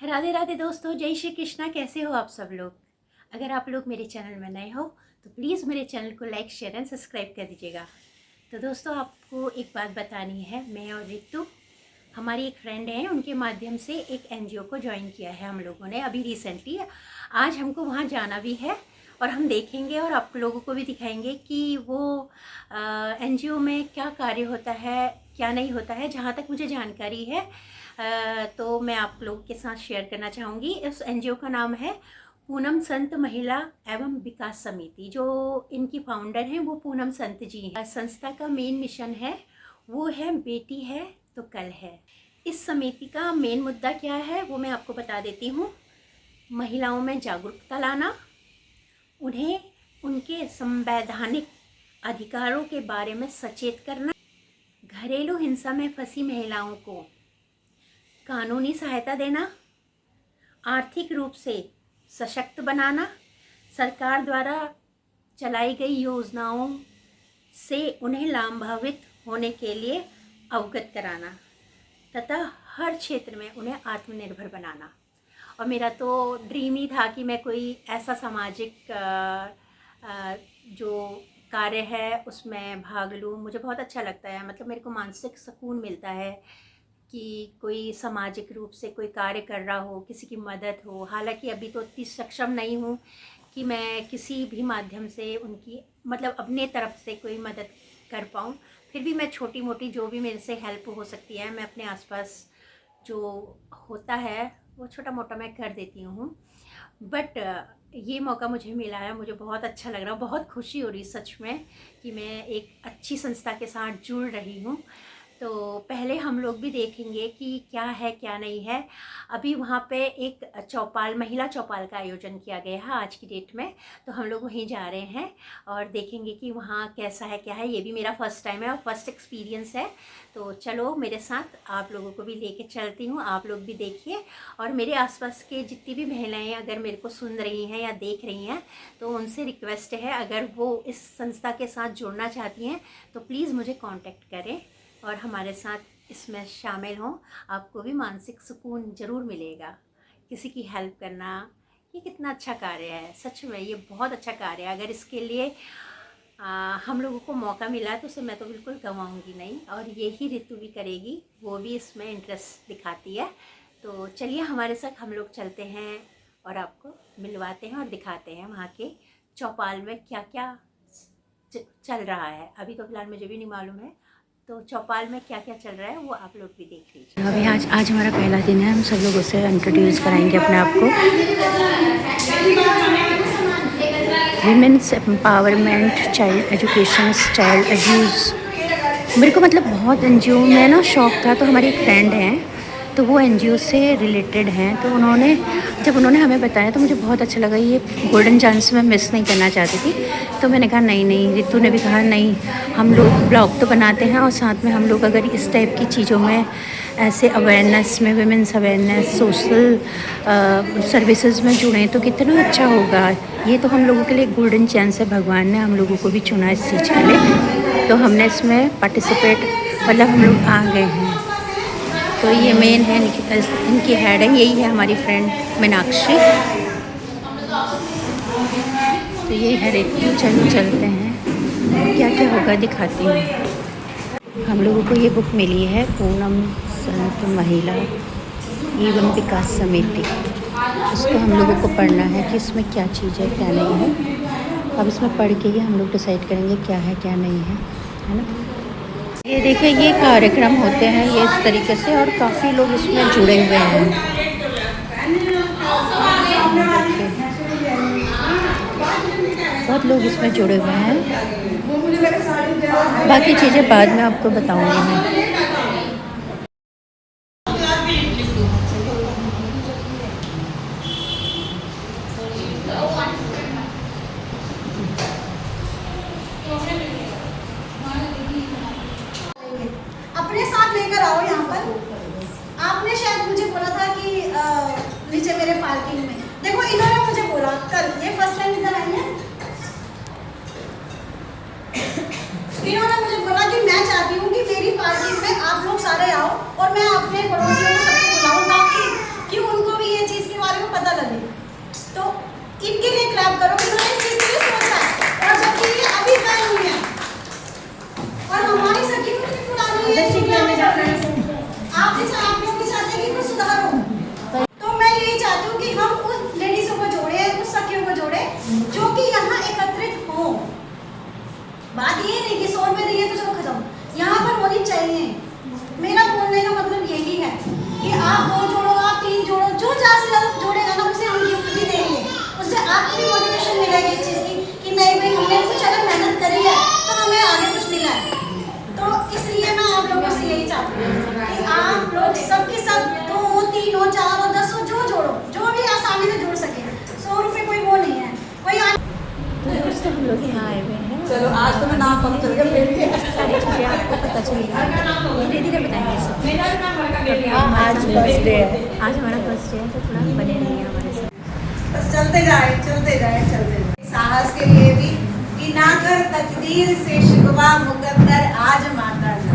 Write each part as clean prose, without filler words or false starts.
राधे राधे दोस्तों, जय श्री कृष्णा। कैसे हो आप सब लोग? अगर आप लोग मेरे चैनल में नए हो तो प्लीज़ मेरे चैनल को लाइक शेयर एंड सब्सक्राइब कर दीजिएगा। तो दोस्तों, आपको एक बात बतानी है। मैं और रितु, हमारी एक फ्रेंड है, उनके माध्यम से एक एनजीओ को ज्वाइन किया है हम लोगों ने अभी रिसेंटली। आज हमको वहाँ जाना भी है और हम देखेंगे और आप लोगों को भी दिखाएंगे कि वो एनजीओ में क्या कार्य होता है, क्या नहीं होता है। जहाँ तक मुझे जानकारी है तो मैं आप लोगों के साथ शेयर करना चाहूँगी। इस एनजीओ का नाम है पूनम संत महिला एवं विकास समिति। जो इनकी फाउंडर हैं वो पूनम संत जी हैं। संस्था का मेन मिशन है वो है बेटी है तो कल है। इस समिति का मेन मुद्दा क्या है वो मैं आपको बता देती हूँ। महिलाओं में जागरूकता लाना, उन्हें उनके संवैधानिक अधिकारों के बारे में सचेत करना, घरेलू हिंसा में फंसी महिलाओं को कानूनी सहायता देना, आर्थिक रूप से सशक्त बनाना, सरकार द्वारा चलाई गई योजनाओं से उन्हें लाभान्वित होने के लिए अवगत कराना तथा हर क्षेत्र में उन्हें आत्मनिर्भर बनाना। और मेरा तो ड्रीम ही था कि मैं कोई ऐसा सामाजिक जो कार्य है उसमें भाग लूँ। मुझे बहुत अच्छा लगता है, मतलब मेरे को मानसिक सुकून मिलता है कि कोई सामाजिक रूप से कोई कार्य कर रहा हो, किसी की मदद हो। हालांकि अभी तो इतनी सक्षम नहीं हूँ कि मैं किसी भी माध्यम से उनकी मतलब अपने तरफ से कोई मदद कर पाऊँ। फिर भी मैं छोटी मोटी जो भी मेरे से हेल्प हो सकती है, मैं अपने आसपास जो होता है वो छोटा मोटा मैं कर देती हूँ। बट ये मौका मुझे मिला है, मुझे बहुत अच्छा लग रहा है, बहुत खुशी हो रही सच में कि मैं एक अच्छी संस्था के साथ जुड़ रही हूँ। तो पहले हम लोग भी देखेंगे कि क्या है क्या नहीं है। अभी वहाँ पे एक चौपाल, महिला चौपाल का आयोजन किया गया है आज की डेट में, तो हम लोग वहीं जा रहे हैं और देखेंगे कि वहाँ कैसा है क्या है। ये भी मेरा फर्स्ट टाइम है और फर्स्ट एक्सपीरियंस है। तो चलो मेरे साथ, आप लोगों को भी लेके चलती हूँ, आप लोग भी देखिए। और मेरे आसपास के जितनी भी महिलाएं अगर मेरे को सुन रही हैं या देख रही हैं तो उनसे रिक्वेस्ट है, अगर वो इस संस्था के साथ जुड़ना चाहती हैं तो प्लीज़ मुझे कांटेक्ट करें और हमारे साथ इसमें शामिल हों। आपको भी मानसिक सुकून ज़रूर मिलेगा। किसी की हेल्प करना ये कितना अच्छा कार्य है, सच में ये बहुत अच्छा कार्य है। अगर इसके लिए हम लोगों को मौका मिला तो उसे मैं तो बिल्कुल गंवाऊंगी नहीं। और यही ऋतु भी करेगी, वो भी इसमें इंटरेस्ट दिखाती है। तो चलिए हमारे साथ हम लोग चलते हैं और आपको मिलवाते हैं और दिखाते हैं वहाँ के चौपाल में क्या क्या चल रहा है। अभी तो फिलहाल मुझे भी नहीं मालूम है, तो चौपाल में क्या क्या चल रहा है वो आप लोग भी देख लीजिए। अभी आज हमारा पहला दिन है, हम सब लोगों से इंट्रोड्यूस कराएंगे अपने आप को। Women's empowerment, child education, child abuse. मेरे को मतलब बहुत एनजीओ में ना शौक़ था, तो हमारी एक फ्रेंड हैं तो वो एनजीओ से रिलेटेड हैं, तो जब उन्होंने हमें बताया तो मुझे बहुत अच्छा लगा। ये गोल्डन चांस मैं मिस नहीं करना चाहती थी, तो मैंने कहा नहीं। रितु ने भी कहा नहीं, हम लोग ब्लॉग तो बनाते हैं और साथ में हम लोग अगर इस टाइप की चीज़ों में ऐसे अवेयरनेस में, विमेंस अवेयरनेस, सोशल सर्विसेज में जुड़ें तो कितना अच्छा होगा। ये तो हम लोगों के लिए गोल्डन चांस है, भगवान ने हम लोगों को भी चुना इस चीज़ के लिए, तो हमने इसमें पार्टिसिपेट, मतलब हम लोग आ गए हैं। तो ये मेन है, इनकी हेड है, यही है हमारी फ्रेंड मीनाक्षी। तो ये है रेतु। चलते हैं, क्या क्या होगा दिखाती हूँ। हम लोगों को ये बुक मिली है पूनम संत महिला एवं विकास समिति। इसको हम लोगों को पढ़ना है कि इसमें क्या चीज़ है क्या नहीं है। अब इसमें पढ़ के ही हम लोग डिसाइड करेंगे क्या है क्या नहीं है ना। ये देखिए, ये कार्यक्रम होते हैं ये इस तरीके से और काफ़ी लोग इसमें जुड़े हुए हैं। बहुत लोग इसमें जुड़े हुए हैं। बाकी चीज़ें बाद में आपको बताऊंगी मैं। अपने साथ लेकर आओ यहाँ पर। आपने शायद मुझे बोला था कि नीचे मेरे पार्किंग में देखो, इन्होंने मुझे बोला कल, ये फर्स्ट टाइम इधर आई है, इन्होंने मुझे बोला कि मैं चाहती हूँ कि मेरी पार्किंग में आप लोग सारे आओ और मैं अपने पड़ोसियों को सबको बुलाऊँ ताकि कि उनको भी ये आप 2 जोड़ो, आप 3 जोड़ो, जो ज़्यादा से ज़्यादा जोड़ेगा ना उसे हम गिफ्ट भी देंगे। उससे आपको भी मोटिवेशन मिलेगी इस चीज़ की कि नहीं भाई हमने कुछ अगर मेहनत करी है तो हमें आगे कुछ मिला है। तो इसलिए मैं आप लोगों से यही चाहती हूँ कि आप लोग सबके सब 2 हो, 3 हो, 4 हो, 10 हो, जो जोड़ो, जो भी आसानी से जोड़ सके। 100 रुपये कोई वो नहीं है, कोई तो दोस्तों हम लोग यहाँ आए हुए हैं। चलो आज तो मैं नाम पता चल गया मेरी। सारी चीज़ें आपको पता चलेगी, धीरे धीरे बताएंगे सब। आज फर्स्ट डे है। आज हमारा फर्स्ट डे है तो थोड़ा बने रहिए हमारे साथ। बस चलते जाए चलते जाए चलते जाए। साहस के लिए भी कि ना कर तकदीर से शिकवा मुकद्दर आज माता जा,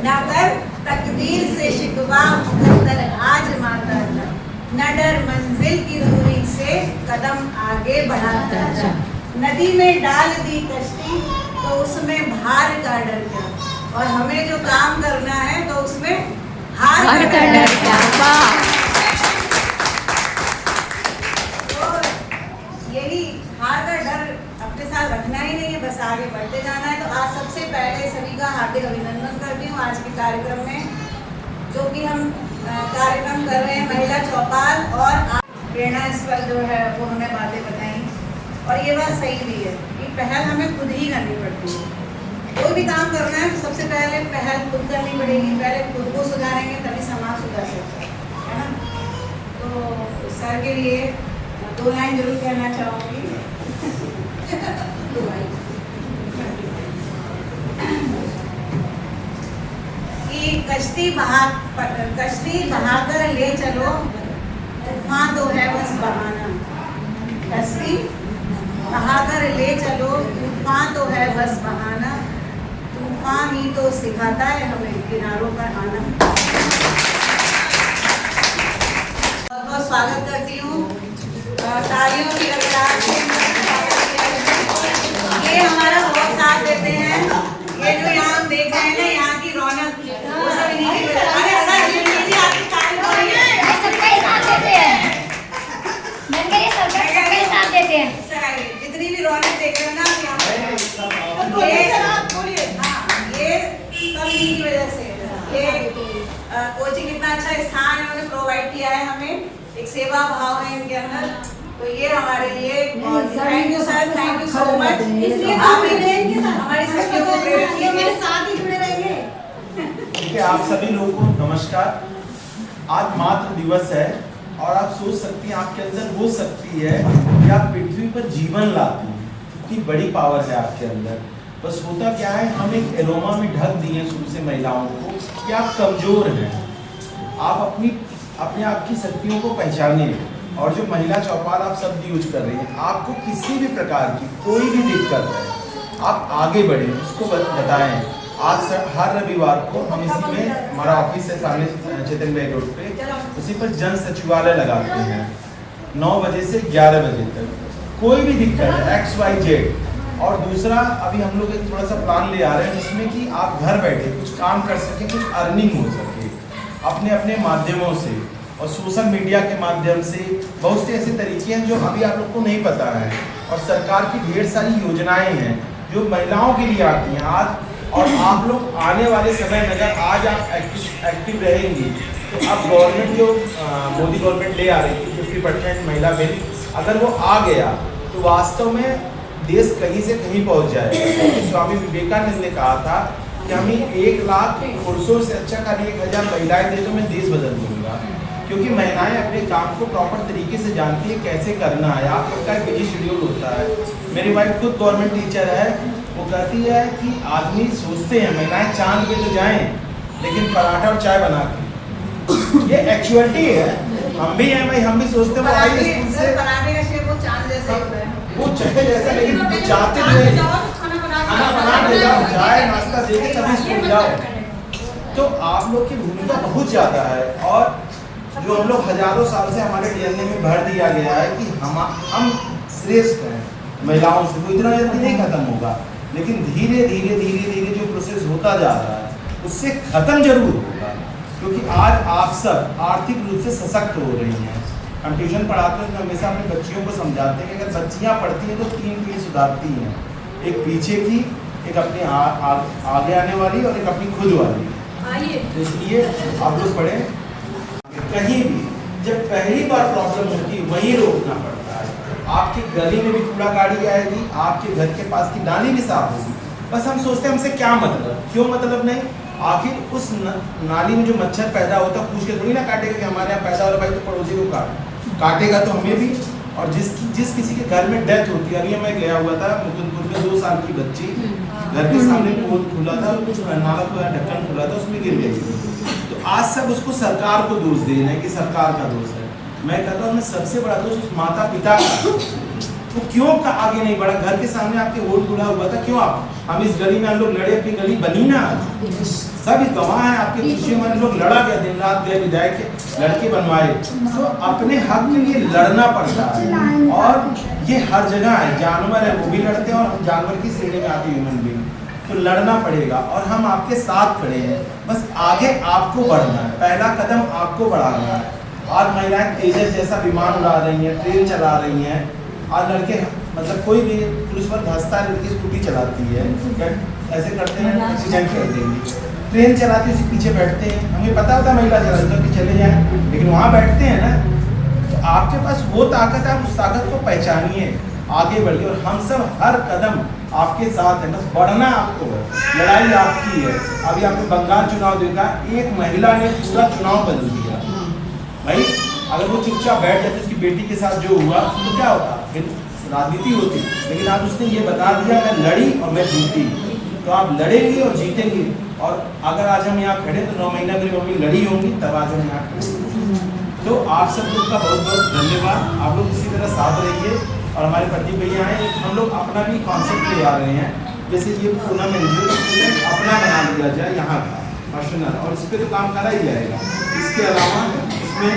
ना कर तकदीर से शिकवा मुकद्दर आज माता जा, न डर मंजिल की दूरी से कदम आगे बढ़ाता जा। नदी में डाल दी कश्ती तो उसमें भार का डर क्या, और हमें जो काम करना है तो उसमें हार का डर क्या। तो यही हार का डर अपने साथ रखना ही नहीं है, बस आगे बढ़ते जाना है। तो आज सबसे पहले सभी का हार्दिक अभिनंदन करती हूँ आज के कार्यक्रम में, जो कि हम कार्यक्रम कर रहे हैं महिला चौपाल, और प्रेरणा इस पर जो है वो हमें बातें बताई। और ये बात सही भी है कि पहल हमें खुद ही करनी पड़ती है। कोई भी काम करना है तो सबसे पहले पहल खुद करनी पड़ेगी। पहले खुद को सुधारेंगे तभी समाज सुधर सकता है ना। तो सर के लिए 2 लाइन जरूर कहना चाहूँगी। कि कश्ती बहाकर ले चलो, तूफान तो है बस बहाना। कश्ती बहाकर ले चलो, तूफान तो है बस बहाना, तूफान ही तो सिखाता है हमें किनारों पर आना। बहुत बहुत स्वागत करती हूँ, तालियों की गड़गड़ाहट से ये हमारा बहुत साथ देते हैं। ये जो यहाँ हम देख रहे हैं ना, यहाँ की रौनक वो सब इन्हीं की वजह। अरे सर ये लीजिए, आपकी तारीफ हो रही है। सबका ही साथ देते हैं, सबका ही साथ देते हैं। जितनी भी रौनक देख रहे हो ना आप यहाँ पे, ये सब इन्हीं की वजह से। ये कोचिंग इतना अच्छा स्थान इन्होंने प्रोवाइड किया है हमें, एक सेवा भाव है इनके अंदर। तो ये हमारे लिए thank you sir, thank you so much. इसलिए आप हमारी सखियों को प्रेरित ये हमारे कीजिए। साथ ही जुड़े रहेंगे। ठीक है, आप सभी लोगों को नमस्कार। आज मातृ दिवस है और आप सोच सकती हैं आपके अंदर वो शक्ति है कि आप पृथ्वी पर जीवन लाती हैं। कितनी बड़ी पावर है आपके अंदर। बस होता क्या है, हम एक एरोमा में ढक दिए शुरू से महिलाओं को कि आप कमजोर हैं। आप अपने आप की शक्तियों को पहचानिए। और जो महिला चौपाल आप सब यूज कर रही हैं, आपको किसी भी प्रकार की कोई भी दिक्कत है, आप आगे बढ़ें, उसको बताएं। आज हर रविवार को हम इसी में, हमारा ऑफिस है सामने चेतन भाई रोड पे, उसी पर जन सचिवालय लगाते हैं 9 बजे से 11 बजे तक। कोई भी दिक्कत है XYZ। और दूसरा, अभी हम लोग एक थोड़ा सा प्लान ले आ रहे हैं जिसमें कि आप घर बैठे कुछ काम कर सकें, कुछ अर्निंग हो सके अपने अपने माध्यमों से, और सोशल मीडिया के माध्यम से। बहुत से ऐसे तरीके हैं जो अभी आप लोग को नहीं पता है, और सरकार की ढेर सारी योजनाएं हैं जो महिलाओं के लिए आती हैं आज। और आप लोग आने वाले समय में अगर आज आप एक्टिव रहेंगी तो अब गवर्नमेंट जो मोदी गवर्नमेंट ले आ रही थी 50% महिला बिल, अगर वो आ गया तो वास्तव में देश कहीं से कहीं पहुंच जाएगा। स्वामी विवेकानंद ने कहा था कि हमें 1 लाख पुरुषों से अच्छा खाली 1000 महिलाएं दे तो मैं देश बदल दूंगा। क्योंकि महिलाएं अपने काम को प्रॉपर तरीके से जानती है कैसे करना है। आप लोग का एक बिजी शेड्यूल होता है। मेरी वाइफ खुद गवर्नमेंट टीचर है, वो कहती है कि आदमी सोचते हैं महिलाएं चांद पे तो जाएं, लेकिन पराठा और चाय बना के। ये एक्चुअलिटी है। हम भी हैं भाई, हम भी सोचते हैं पराठे का शेप वो चांद जैसा होता है, वो चाहे जैसा, लेकिन चाहते हुए खाना बना के जाओ, चाय नाश्ता दे के तभी स्कूल जाओ। तो आप लोग की भूमिका बहुत ज़्यादा है। और जो हम लोग हजारों साल से हमारे DNA में भर दिया गया है कि हम श्रेष्ठ हैं महिलाओं से, वो इतना जल्दी नहीं खत्म होगा, लेकिन धीरे धीरे जो प्रोसेस होता जा रहा है उससे खत्म जरूर होगा। क्योंकि आज आप सब आर्थिक रूप से सशक्त हो रही हैं। हम ट्यूशन पढ़ाते हैं तो हमेशा अपने बच्चियों को समझाते हैं कि अगर बच्चियाँ पढ़ती हैं तो 3 पीढ़ी सुधारती हैं, एक पीछे की, एक अपने आगे आने वाली और एक अपनी खुद वाली। तो इसलिए आप लोग पढ़ें। कहीं भी जब पहली बार प्रॉब्लम होती है वहीं रोकना पड़ता है। आपकी गली में भी कूड़ा गाड़ी आएगी, आपके घर के पास की नाली भी साफ होगी, बस हम सोचते हैं हमसे क्या मतलब, क्यों मतलब नहीं। आखिर उस नाली में जो मच्छर पैदा होता है पूछ के थोड़ी ना काटेगा कि हमारे यहाँ पैदा हो रहा भाई तो पड़ोसी को काटेगा तो हमें भी। और जिस किसी के घर में डेथ होती है, अभी मैं गया हुआ था मुकुंदपुर में, 2 साल की बच्ची, घर के सामने पोल खुला था, नाला का ढक्कन खुला था, उसमें गिर गई। तो आज सब उसको सरकार को दोष दे रहे हैं कि सरकार का दोष है। मैं कहता हूँ सबसे बड़ा दोष उस माता पिता का। वो क्यों का आगे नहीं बढ़ा? घर के सामने आपके वोट खुला हुआ था, क्यों हम इस गली में हम लोग लड़े, अपनी गली बनी ना, सभी गवाह हैं आपके खुशियों में, हम लोग लड़ा गया, दिन रात गए, विधायक के लड़के बनवाए। तो अपने हक के लिए लड़ना पड़ता है, और ये हर जगह है, जानवर है वो भी लड़ते हैं, और हम जानवर की श्रेणी में आते ह्यूमन बीइंग, तो लड़ना पड़ेगा। और हम आपके साथ खड़े हैं, बस आगे आपको बढ़ना है, पहला कदम आपको बढ़ाना है। और महिलाएं तेजस जैसा विमान उड़ा रही हैं, ट्रेन चला रही हैं, और लड़के मतलब कोई भी पुलिस पर धंसता है, लड़की स्कूटी चलाती है, ऐसे करते हैं एक्सीडेंट कर देंगे, ट्रेन चलाती है उसी पीछे बैठते हैं, हमें पता होता है महिला चलाती है कि चले जाएं, लेकिन वहाँ बैठते हैं ना। तो आपके पास वो ताकत है, आप उस ताकत को पहचानिए, आगे बढ़िए, और हम सब हर कदम आपके साथ है, बस बढ़ना आपको है, लड़ाई आपकी है। अभी आपने बंगाल चुनाव देखा, एक महिला ने पूरा चुनाव बदल दिया भाई। अगर वो चुपचाप बैठ जाती उसकी बेटी के साथ जो हुआ तो क्या होता, फिर राजनीति होती। लेकिन आज उसने ये बता दिया मैं लड़ी और मैं जीती, तो आप लड़ेंगी और जीतेंगी। और अगर आज हम यहाँ खड़े तो 9 महीना मेरी मम्मी लड़ी होंगी, तब आज हम यहाँ खड़े। तो आप सब लोग का बहुत बहुत धन्यवाद, आप लोग इसी तरह साथ रहिए। और हमारे प्रदीप भैया हैं, हम लोग अपना भी कॉन्सेप्ट ले आ रहे हैं, जैसे ये पूनम एनजीओ अपना बना लिया जाए यहाँ का पर्सनल, और इस पर तो काम करा ही जाएगा। इसके अलावा इसमें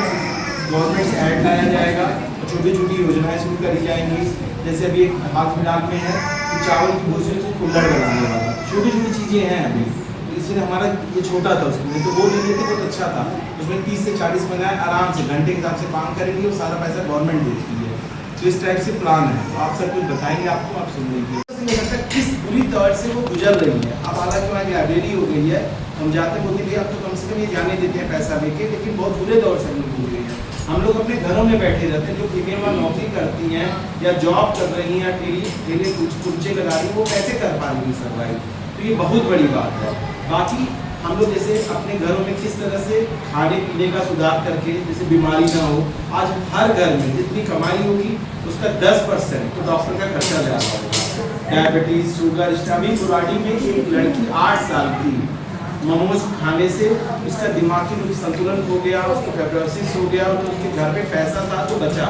गवर्नमेंट से ऐड लाया जाएगा, छोटी छोटी योजनाएं शुरू करी जाएंगी। जैसे अभी एक हाल फिलहाल में है कि चावल की भूसी से कुल्हड़ बनाने वाला, छोटी छोटी चीज़ें हैं अभी। तो इसलिए हमारा ये छोटा था उसमें, तो वो ले लेते बहुत अच्छा था। उसमें 30 से 40 बनाए, आराम से घंटे के हिसाब से काम करेंगे, और सारा पैसा गवर्नमेंट देती है। तो इस टाइप से प्लान है, तो आप सब कुछ बताएंगे, आपको आप सुन लीजिए किस बुरी दौर से वो गुजर रही है। अब हालांकि वहाँ लाइब्रेरी हो गई है, हम जाते बोलते भैया अब तो कम से कम ये जाने देते हैं पैसा लेके, लेकिन बहुत बुरे दौर से हम लोग गुजरे हैं। हम लोग अपने घरों में बैठे रहते हैं, जो फीमेल वहाँ नौकरी करती हैं या जॉब कर रही हैं, ठेले कुर्चे लगा रही हैं, वो कैसे कर पा रही है सर्वाइव। तो ये बहुत बड़ी बात है। बाकी हम लोग जैसे अपने घरों में किस तरह से खाने पीने का सुधार करके जैसे बीमारी ना हो, आज हर घर में जितनी कमाई होगी उसका 10% तो डॉक्टर का खर्चा ज़्यादा होगा। डायबिटीज, शुगर, अभी बुराड़ी में एक लड़की 8 साल की मोमोज खाने से उसका दिमागी संतुलन हो गया, उसको फाइब्रोसिस हो गया, तो उसके घर में पैसा था तो बचा।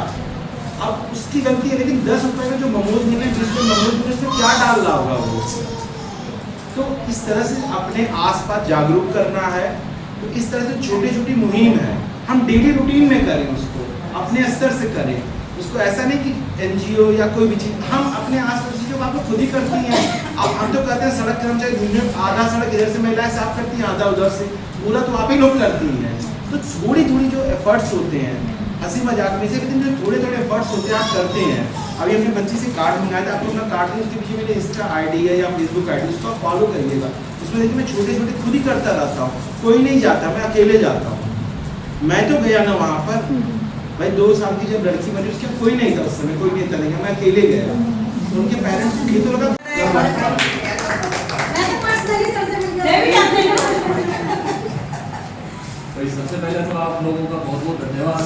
अब उसकी गलती है, लेकिन 10 रुपए में जो मोमोज मिले, जिसमें मोमोज मिले उसमें क्या डाल रहा होगा वो। तो इस तरह से अपने आसपास जागरूक करना है। तो इस तरह से छोटी छोटी मुहिम है, हम डेली रूटीन में करें, उसको अपने स्तर से करें, उसको ऐसा नहीं कि एनजीओ या कोई भी चीज़, हम अपने आसपास चीज़ों को आप लोग खुद ही करती हैं। अब हम तो कहते हैं सड़क कर्मचारी यूनियन आधा सड़क इधर से महिलाएं साफ करती हैं, आधा उधर से, पूरा तो आप ही लोग करती हैं। तो थोड़ी थोड़ी जो एफर्ट्स होते हैं, हंसी मजाक में से, लेकिन जो थोड़े थोड़े एफर्ट्स होते हैं आप करते हैं। अभी अपनी बच्ची से कार्ड मंगाया था, आप लोग ना कार्ड नहीं, उसके पीछे मेरे इंस्टा आईडी है या फेसबुक आईडी, उसको आप फॉलो करिएगा। उसमें देखिए मैं छोटे छोटे खुद ही करता रहता हूँ, कोई नहीं जाता, मैं अकेले जाता हूँ। मैं तो गया ना वहाँ पर भाई, 2 साल की जब लड़की बनी उसके कोई नहीं था उस समय, कोई नेता नहीं, मैं अकेले गया। तो उनके पेरेंट्स को ये तो लगा सबसे पहले तो आप लोगों का बहुत बहुत धन्यवाद,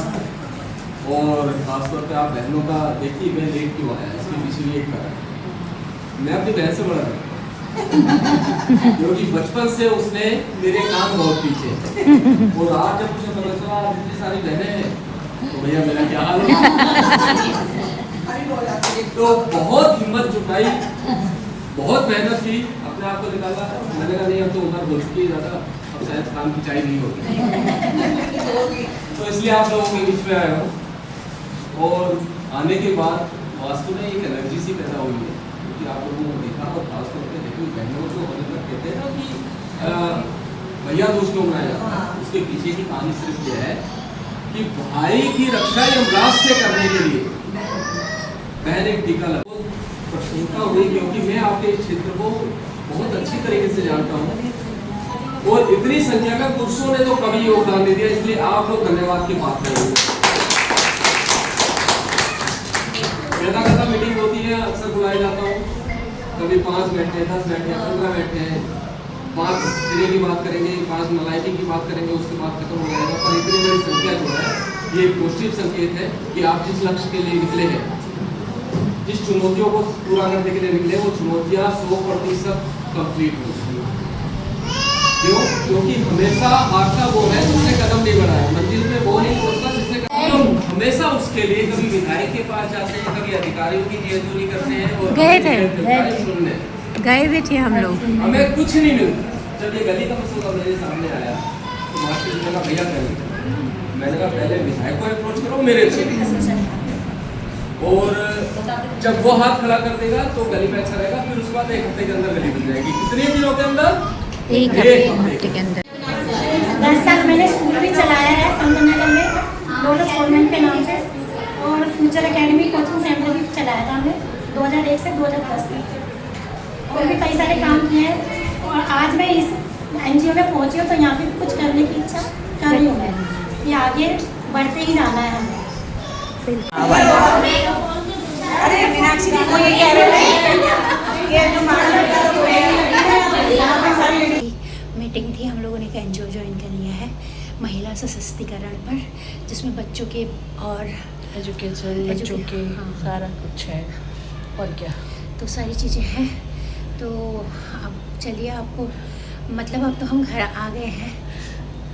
और खासतौर पे आप बहनों का। देखिए मैं लेट क्यों आया, इसके पीछे भी एक कारण, मैं अपनी बहन से बड़ा था क्योंकि बचपन से उसने मेरे काम बहुत पीछे, और आज जब मुझे पता चला इतनी सारी बहनें हैं तो भैया मेरा क्या हाल है। तो बहुत हिम्मत जुटाई, बहुत मेहनत की, अपने आप को निकाला। मैंने कहा नहीं अब तो उधर हो चुकी है ज़्यादा, अब शायद काम की चाय नहीं होगी। तो इसलिए आप लोगों के बीच में आया हूँ, और आने के बाद वास्तव में एक एनर्जी सी पैदा हुई है, क्योंकि आप लोगों को देखा, और खासतौर पर देखिए बहनों को होने तक कहते हैं ना कि भैया दोस्त क्यों बनाया जाता है, उसके पीछे की कहानी सिर्फ यह है कि भाई की रक्षा यमराज से करने के लिए बहन एक टीका लगा। प्रसन्नता हुई क्योंकि मैं आपके इस क्षेत्र को बहुत अच्छी तरीके से जानता हूँ, और इतनी संख्या में पुरुषों ने तो कभी योगदान नहीं दिया, इसलिए आप लोग धन्यवाद के पात्र हैं। कथा मीटिंग होती है, अक्सर बुलाया जाता हूँ, कभी 5 बैठे, 10 बैठे, 15 बैठे, 5 सिरे की बात करेंगे, 5 मलाइटी की बात करेंगे, उसके बाद खत्म हो जाएगा। पर इतनी बड़ी संख्या जो है ये एक पॉजिटिव संकेत है कि आप जिस लक्ष्य के लिए निकले हैं, जिस चुनौतियों को पूरा करने के लिए निकले, वो चुनौतियाँ 100% कंप्लीट हो। क्यों? क्योंकि हमेशा हारता वो है जिसने कदम नहीं बढ़ाया, मंजिल में वो नहीं पहुंचता जिसने हमेशा उसके लिए कभी विधायक के पास जाते हैं, कभी अधिकारियों की जेलजूरी करते हैं और गए थे सुनने गए भी थे हम लोग। हमें कुछ नहीं मिलता। जब ये गली का मसला मेरे सामने आया तो मास्टर जी ने कहा भैया करिए, मैंने कहा पहले विधायक को अप्रोच करो मेरे से, और जब वो हाथ खड़ा कर देगा तो गली में अच्छा रहेगा, फिर उसके बाद 1 हफ्ते के अंदर गली बन जाएगी। कितने दिनों के अंदर? 1 हफ्ते के अंदर। 10 साल मैंने स्कूल भी चलाया है संतनगर में, लोटस कॉन्वेंट के नाम से, और फ्यूचर एकेडमी कोचिंग सेंटर भी चलाया था हमने 2001 से 2010 तक, और भी कई सारे काम किए हैं। और आज मैं इस NGO में पहुंची हूँ तो यहाँ पे कुछ करने की इच्छा कर रही हूँ मैं, ये आगे बढ़ते ही जाना है हमें। अरे मीनाक्षी जी को ये कह रहे हैं ये जो मीटिंग थी, हम लोगों ने एक NGO ज्वाइन कर लिया है महिला सशक्तिकरण पर, जिसमें बच्चों के और एजुकेशन, बच्चों के हाँ, सारा कुछ है। और क्या, तो सारी चीज़ें हैं। तो अब चलिए, आपको मतलब अब तो हम घर आ गए हैं,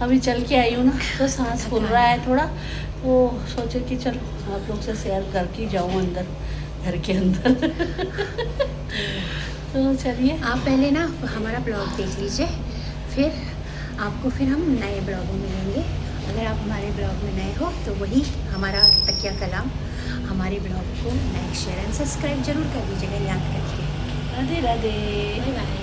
अभी चल के आई हूँ ना तो सांस फूल रहा है थोड़ा, वो सोचे कि चलो आप लोग से शेयर करके जाऊँ अंदर, घर के अंदर। तो चलिए, आप पहले ना हमारा ब्लॉग देख लीजिए, फिर आपको फिर हम नए ब्लॉग में मिलेंगे। अगर आप हमारे ब्लॉग में नए हो तो वही हमारा तकिया कलाम, हमारे ब्लॉग को लाइक शेयर एंड सब्सक्राइब जरूर कर लीजिएगा, याद करके। राधे राधे। Bye bye.